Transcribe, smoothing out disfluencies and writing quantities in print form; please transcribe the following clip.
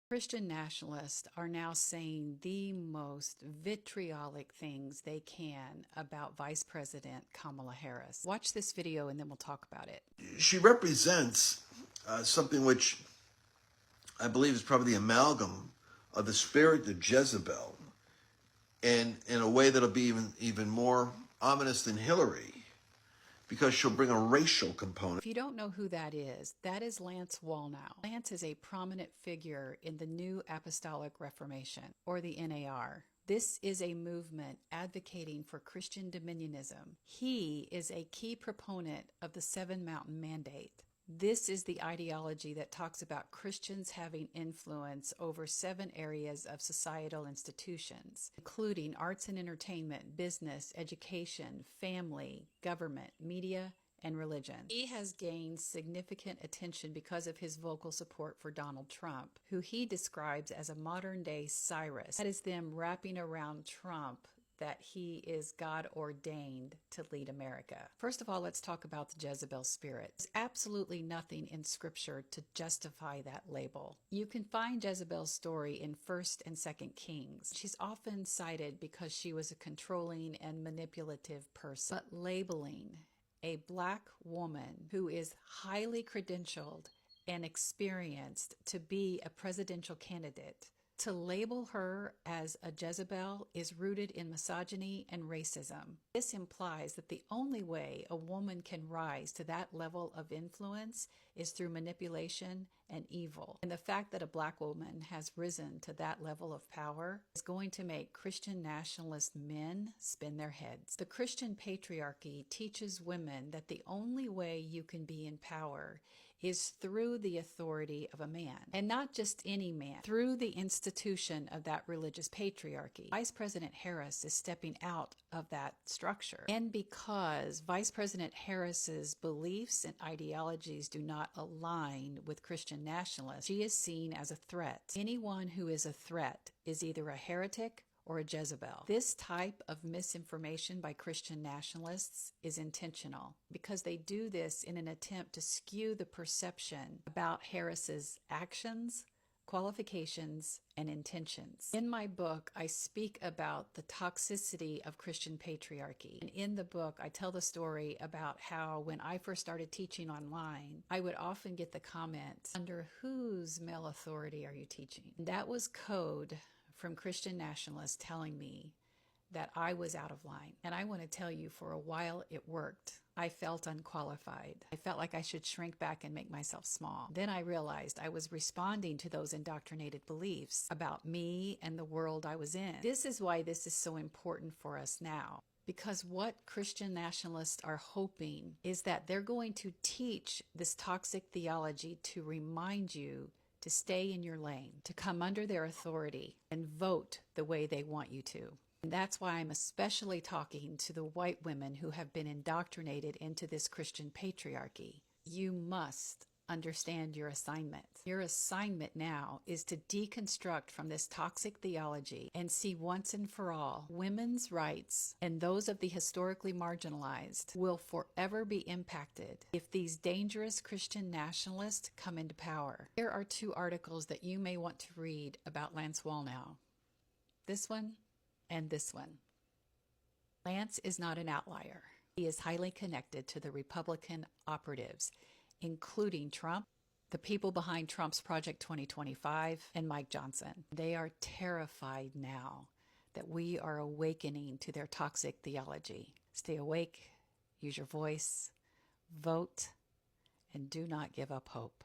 Christian nationalists are now saying the most vitriolic things they can about Vice President Kamala Harris. Watch this video and then we'll talk about it. She represents something which I believe is probably the amalgam of the spirit of Jezebel, and in a way that'll be even more ominous than Hillary, because she'll bring a racial component. If you don't know who that is Lance Wallnau. Lance is a prominent figure in the New Apostolic Reformation, or the NAR. This is a movement advocating for Christian dominionism. He is a key proponent of the Seven Mountain Mandate. This is the ideology that talks about Christians having influence over 7 areas of societal institutions, including arts and entertainment, business, education, family, government, media, and religion. He has gained significant attention because of his vocal support for Donald Trump, who he describes as a modern-day Cyrus. That is them wrapping around Trump that he is God ordained to lead America. First of all, let's talk about the Jezebel spirit. There's absolutely nothing in Scripture to justify that label. You can find Jezebel's story in 1st and 2nd Kings. She's often cited because she was a controlling and manipulative person. But labeling a black woman who is highly credentialed and experienced to be a presidential candidate, to label her as a Jezebel is rooted in misogyny and racism. This implies that the only way a woman can rise to that level of influence is through manipulation and evil. And the fact that a black woman has risen to that level of power is going to make Christian nationalist men spin their heads. The Christian patriarchy teaches women that the only way you can be in power is through the authority of a man, and not just any man, through the institution of that religious patriarchy. Vice President Harris is stepping out of that structure. And because Vice President Harris's beliefs and ideologies do not align with Christian nationalists, she is seen as a threat. Anyone who is a threat is either a heretic or a Jezebel. This type of misinformation by Christian nationalists is intentional because they do this in an attempt to skew the perception about Harris's actions, qualifications, and intentions. In my book, I speak about the toxicity of Christian patriarchy. And in the book, I tell the story about how when I first started teaching online, I would often get the comment, "Under whose male authority are you teaching?" And that was code from Christian nationalists telling me that I was out of line. And I want to tell you, for a while it worked. I felt unqualified. I felt like I should shrink back and make myself small. Then I realized I was responding to those indoctrinated beliefs about me and the world I was in. This is why this is so important for us now. Because what Christian nationalists are hoping is that they're going to teach this toxic theology to remind you to stay in your lane, to come under their authority and vote the way they want you to. And that's why I'm especially talking to the white women who have been indoctrinated into this Christian patriarchy. You must understand your assignment. Your assignment now is to deconstruct from this toxic theology and see once and for all women's rights and those of the historically marginalized will forever be impacted if these dangerous Christian nationalists come into power. Here are 2 articles that you may want to read about Lance Wallnau. This one and this one. Lance is not an outlier. He is highly connected to the Republican operatives, including Trump, the people behind Trump's Project 2025, and Mike Johnson. They are terrified now that we are awakening to their toxic theology. Stay awake, use your voice, vote, and do not give up hope.